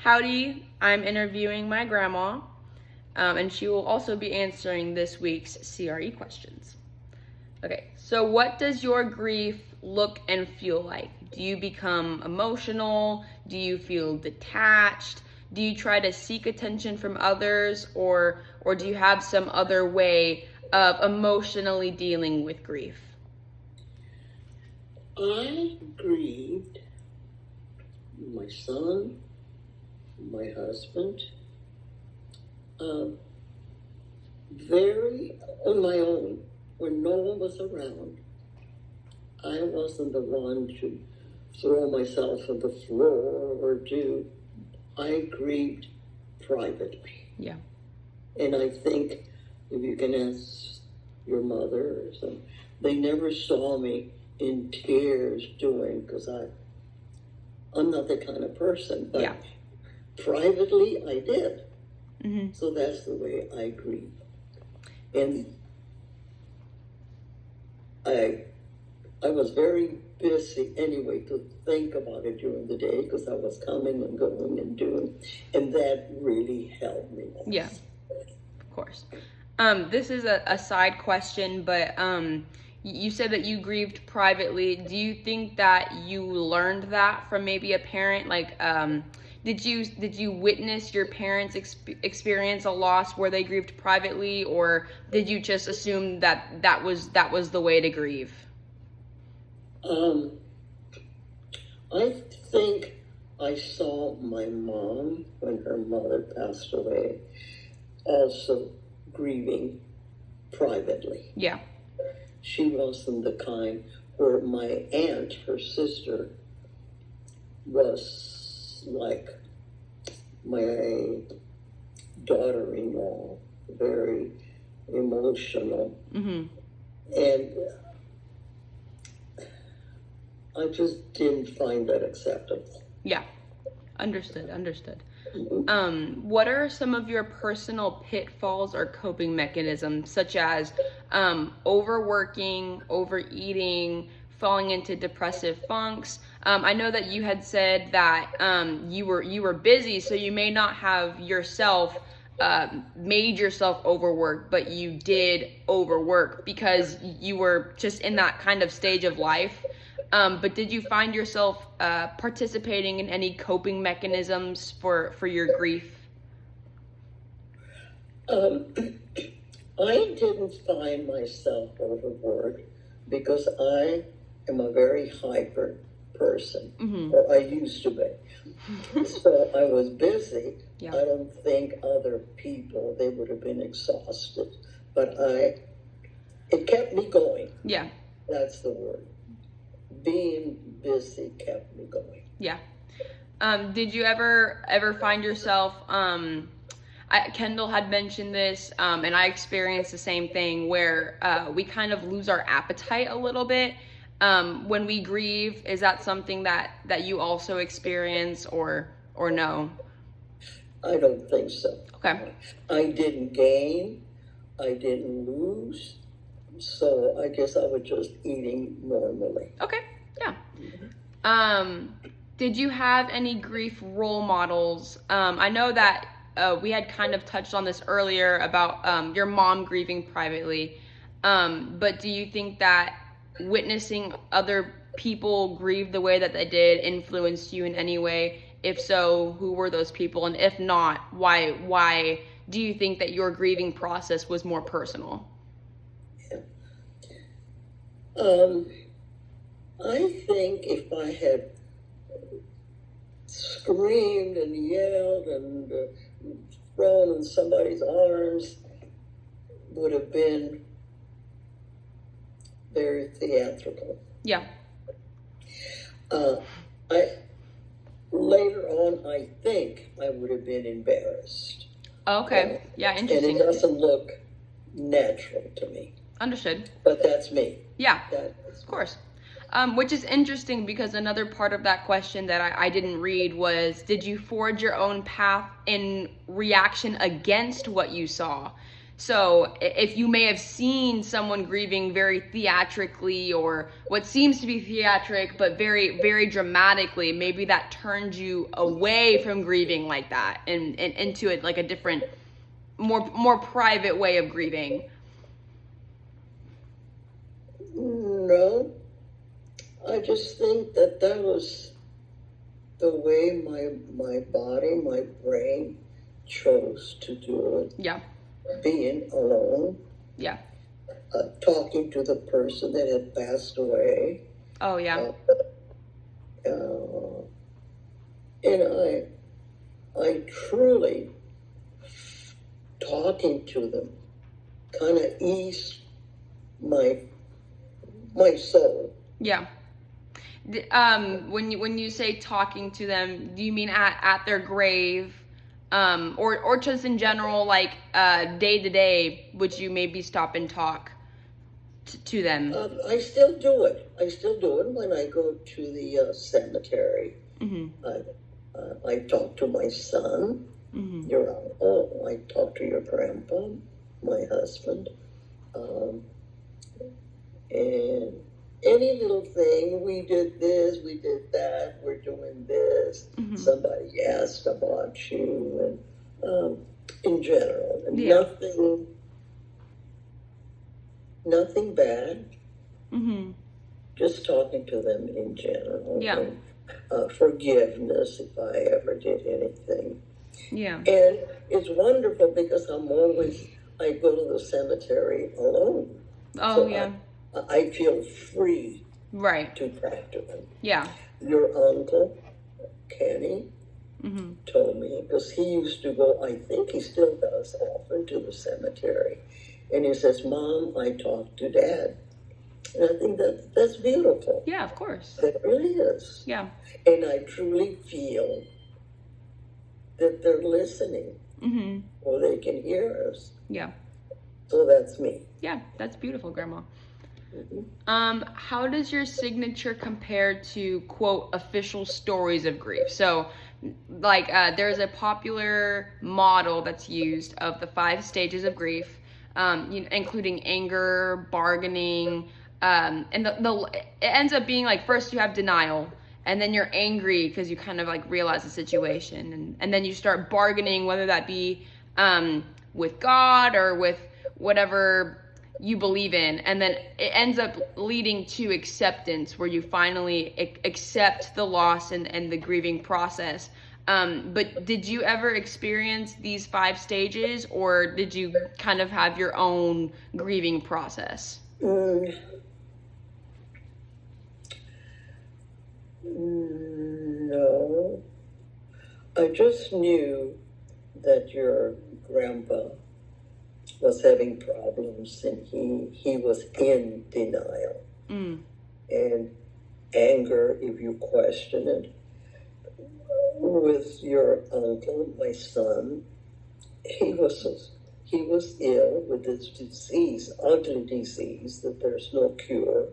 Howdy, I'm interviewing my grandma, and she will also be answering this week's CRE questions. Okay, so what does your grief look and feel like? Do you become emotional? Do you feel detached? Do you try to seek attention from others, or do you have some other way of emotionally dealing with grief? I grieved my son, my husband, very on my own. When no one was around, I wasn't the one to throw myself on the floor or do. I grieved privately. Yeah. And I think if you can ask your mother or something, they never saw me in tears because I'm not that kind of person. But yeah. Privately, I did. Mm-hmm. So that's the way I grieve. And I was very busy anyway to think about it during the day because I was coming and going and doing, and that really helped me. Yeah, of course. This is a side question, but you said that you grieved privately. Do you think that you learned that from maybe a parent? Like, did you witness your parents experience a loss where they grieved privately, or did you just assume that was the way to grieve? I think I saw my mom when her mother passed away also grieving privately. Yeah. She wasn't the kind where my aunt, her sister, was like my daughter-in-law, very emotional. Mm-hmm. And I just didn't find that acceptable. Yeah. Understood. Mm-hmm. What are some of your personal pitfalls or coping mechanisms, such as overworking, overeating, falling into depressive funks? I know that you had said that you were busy, so you may not have yourself made yourself overwork, but you did overwork because you were just in that kind of stage of life. But did you find yourself participating in any coping mechanisms for your grief? I didn't find myself overworked because I am a very hyper person, Mm-hmm. or I used to be. So I was busy. Yeah. I don't think other people, they would have been exhausted, but it kept me going. Yeah. That's the word. Being busy kept me going. Yeah. Did you ever find yourself, Kendall had mentioned this, and I experienced the same thing where we kind of lose our appetite a little bit when we grieve. Is that something that you also experience or no? I don't think so. Okay. I didn't gain. I didn't lose. So I guess I was just eating normally. Okay, yeah. Did you have any grief role models? I know that we had kind of touched on this earlier about your mom grieving privately, but do you think that witnessing other people grieve the way that they did influenced you in any way? If so, who were those people? And if not, why do you think that your grieving process was more personal? I think if I had screamed and yelled and thrown in somebody's arms, would have been very theatrical. Yeah. Later on, I think I would have been embarrassed. Okay. Yeah, interesting. And it doesn't look natural to me. Understood. But that's me. Yeah, of course. Which is interesting because another part of that question that I didn't read was, did you forge your own path in reaction against what you saw? So if you may have seen someone grieving very theatrically, or what seems to be theatric but very, very dramatically, maybe that turned you away from grieving like that and into it like a different, more private way of grieving. No, I just think that that was the way my body, my brain chose to do it. Yeah. Being alone, Yeah. talking to the person that had passed away. Oh, yeah. And I truly, talking to them kind of eased my soul. Yeah. When you say talking to them, do you mean at their grave, or just in general, like day to day? Would you maybe stop and talk to them? I still do it. I still do it when I go to the cemetery. Mm-hmm. I talk to my son, Mm-hmm. your uncle. I talk to your grandpa, my husband, and any little thing. We did this, we did that. We're doing this. Mm-hmm. Somebody asked about you, and in general, and Yeah. nothing bad. Mm-hmm. Just talking to them in general. Yeah. And, forgiveness if I ever did anything. Yeah. And it's wonderful because I go to the cemetery alone. Oh, So yeah. I feel free Right. to talk to them. Yeah. Your uncle, Kenny, Mm-hmm. told me, because he used to go, I think he still does often, to the cemetery. And he says, Mom, I talked to Dad. And I think that's beautiful. Yeah, of course. It really is. Yeah. And I truly feel that they're listening, Mm-hmm. or they can hear us. Yeah. So that's me. Yeah, that's beautiful, Grandma. Mm-hmm. How does your signature compare to, quote, official stories of grief? So, like, there's a popular model that's used of the 5 stages of grief, including anger, bargaining, and it ends up being like, first you have denial, and then you're angry because you kind of like realize the situation, and then you start bargaining, whether that be with God or with whatever you believe in, and then it ends up leading to acceptance, where you finally accept the loss and the grieving process. But did you ever experience these 5 stages, or did you kind of have your own grieving process? No. I just knew that your grandpa was having problems, and he was in denial. And anger, if you question it. With your uncle, my son, he was ill with this disease, ugly disease that there's no cure,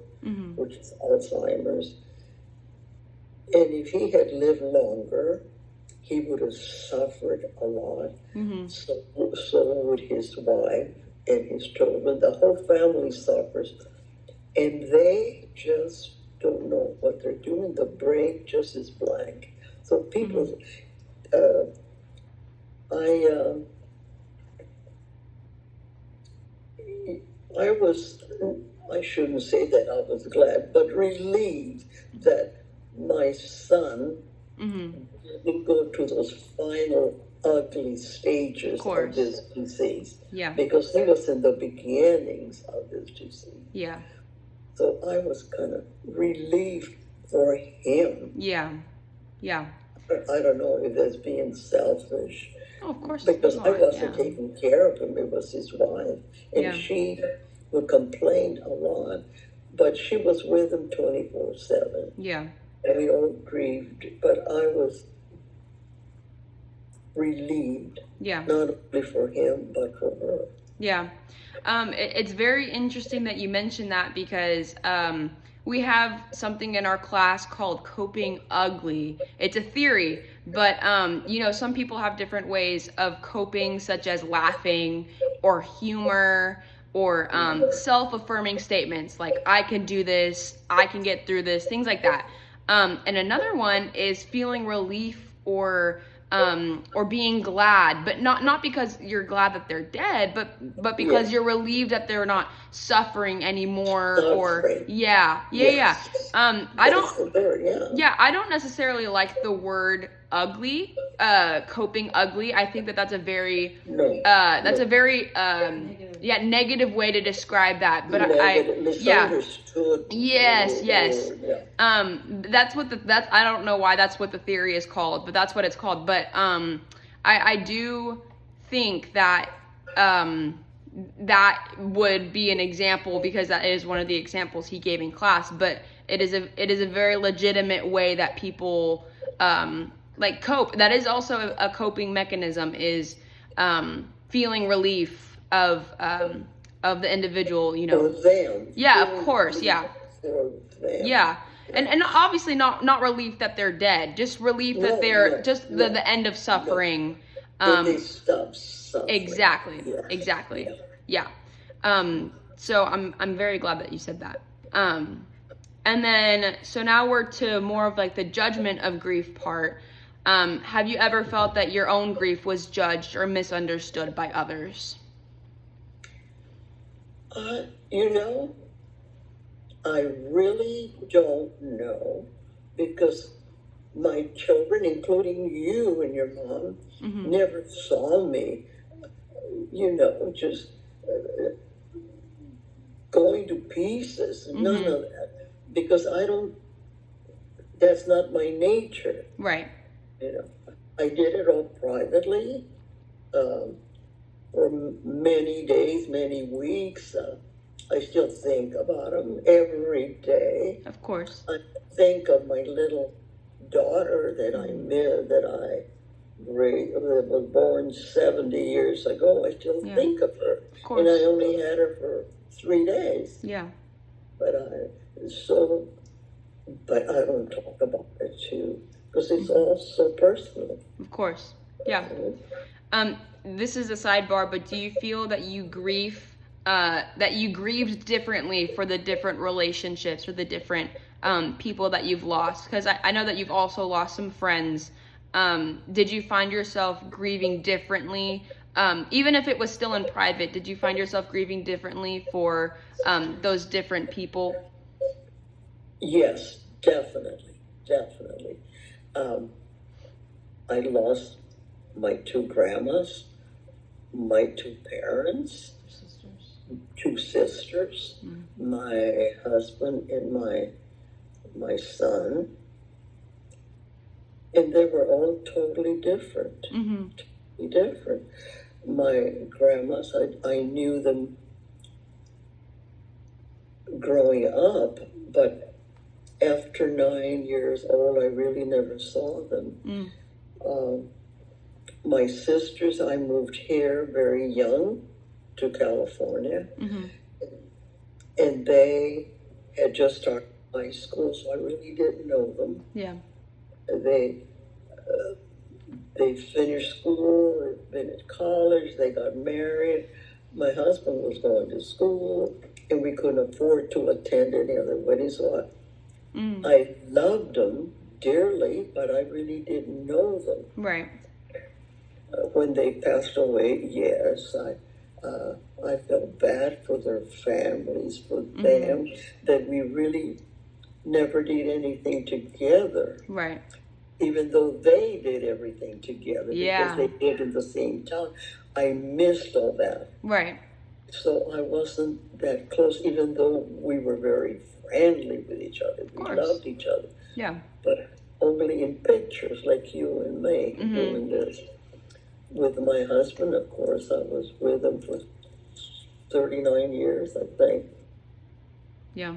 which is Alzheimer's. And if he had lived longer, he would have suffered a lot. So would his wife and his children. The whole family suffers. And they just don't know what they're doing. The brain just is blank. So people, I shouldn't say that I was glad, but relieved that my son didn't go to those final ugly stages of this disease. Yeah. Because he was in the beginnings of this disease. Yeah. So I was kind of relieved for him. Yeah. Yeah. I don't know if that's being selfish. Oh, of course. Because I wasn't taking care of him. It was his wife. And she would complain a lot. But she was with him 24/7. Yeah. And we all grieved. But I was relieved. Yeah. Not only for him, but for her. Yeah. It's very interesting that you mentioned that, because we have something in our class called coping ugly. It's a theory, but some people have different ways of coping, such as laughing or humor or self-affirming statements like I can do this, I can get through this, things like that. And another one is feeling relief or being glad, but not because you're glad that they're dead, but because you're relieved that they're not suffering anymore. Or yeah. I don't I don't necessarily like the word ugly, coping ugly. I think that's a very negative way to describe that. But yes. That's what that's I don't know why that's what the theory is called, but that's what it's called. But I do think that that would be an example, because that is one of the examples he gave in class. But it is a very legitimate way that people like cope. That is also a coping mechanism, is feeling relief of the individual, of course, and obviously not relief that they're dead, just relief that they're just the end of suffering. They stop suffering. Exactly. Yeah. So I'm very glad that you said that. And then, so now we're to more of like the judgment of grief part. Have you ever felt that your own grief was judged or misunderstood by others? I really don't know, because my children, including you and your mom, never saw me, just going to pieces. None of that, because that's not my nature. Right. I did it all privately for many days, many weeks. I still think about them every day. Of course. I think of my little daughter that I was born 70 years ago. I still think of her. Of course. And I only had her for 3 days. Yeah. But I don't talk about it too, because it's all so personal. Of course. Yeah. This is a sidebar, but do you feel that you grieved differently for the different relationships or the different people that you've lost? Because I know that you've also lost some friends. Did you find yourself grieving differently? Even if it was still in private, did you find yourself grieving differently for those different people? Yes, definitely. I lost my 2 grandmas, my 2 parents, 2 sisters, my husband, and my son, and they were all totally different. Totally different. My grandmas, I knew them growing up, but after 9 years old, I really never saw them. My sisters, I moved here very young to California, and they had just started high school, so I really didn't know them. Yeah. They finished school, had been at college, they got married. My husband was going to school, and we couldn't afford to attend any other weddings, so I loved them dearly, but I really didn't know them. Right. When they passed away, yes, I felt bad for their families, for them, that we really never did anything together. Right. Even though they did everything together, because they did at the same time. I missed all that. Right. So I wasn't that close, even though we were very friendly with each other. We loved each other. Yeah. But only in pictures, like you and me doing this. With my husband, of course, I was with him for 39 years, I think. Yeah.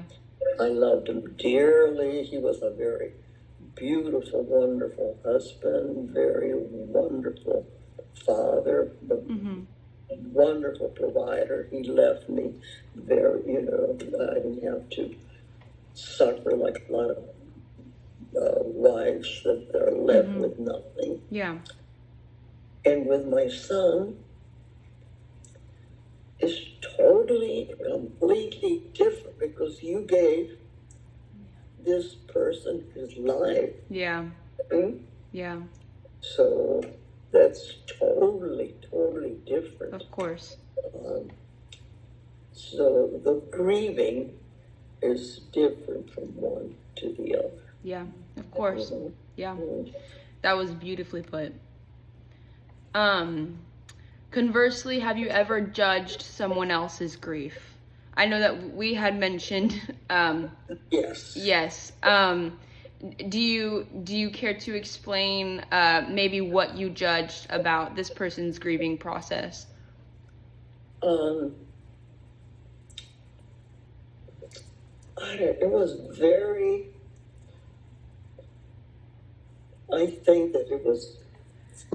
I loved him dearly. He was a very beautiful, wonderful husband, very wonderful father, wonderful provider. He left me very, I didn't have to suffer like a lot of wives that are left with nothing. Yeah. And with my son, totally, completely different because you gave this person his life. Yeah. Hmm? Yeah. So that's totally, totally different. Of course. So the grieving is different from one to the other. Yeah. Of course. Mhm. Yeah. Mhm. That was beautifully put. Conversely, have you ever judged someone else's grief? I know that we had mentioned, Yes. yes. Do you care to explain maybe what you judged about this person's grieving process? It was very, I think that it was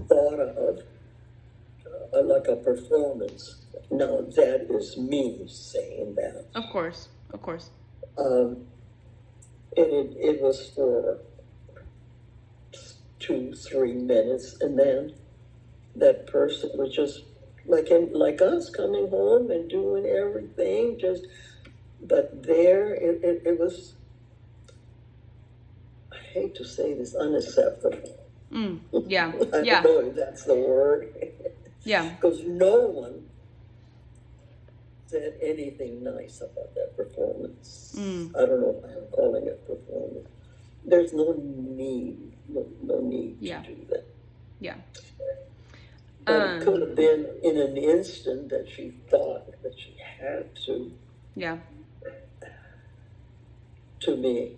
thought of like a performance. Now, that is me saying that. Of course, of course. And it was for 2-3 minutes, and then that person was just like us coming home and doing everything, but there it was, I hate to say this, unacceptable. Yeah, I yeah, don't know if that's the word. yeah. Because no one said anything nice about that performance. I don't know if I'm calling it performance. There's no need Yeah. to do that. Yeah. But it could have been in an instant that she thought that she had to. Yeah. To me,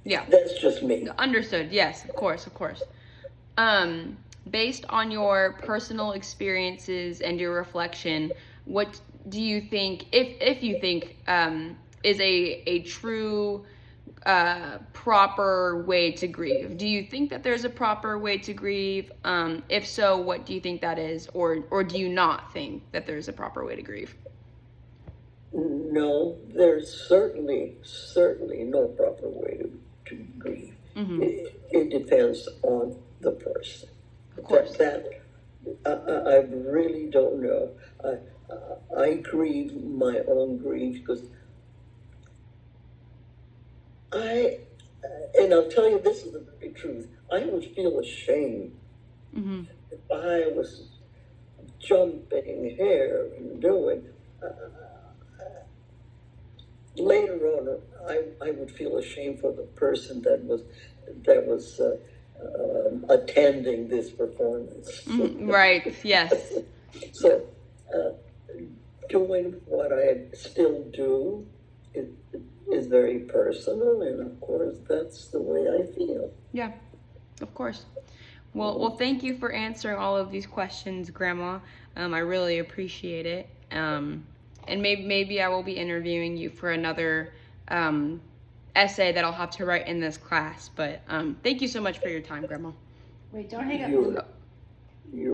Yeah. that's just me. Understood. Yes, of course, of course. Based on your personal experiences and your reflection, what do you think, if you think, is a true proper way to grieve? Do you think that there's a proper way to grieve? If so, what do you think that is, or do you not think that there's a proper way to grieve? No, there's certainly no proper way to grieve. It depends on the person. Of course. I really don't know. I grieve my own grief because and I'll tell you, this is the very truth. I would feel ashamed if I was jumping here and doing. Later on, I would feel ashamed for the person that was attending this performance. Right. Yes. So, doing what I still do is very personal, and of course, that's the way I feel. Yeah, of course. Well, thank you for answering all of these questions, Grandma. I really appreciate it. And maybe I will be interviewing you for another essay that I'll have to write in this class. But thank you so much for your time, Grandma. Wait, don't hang up. You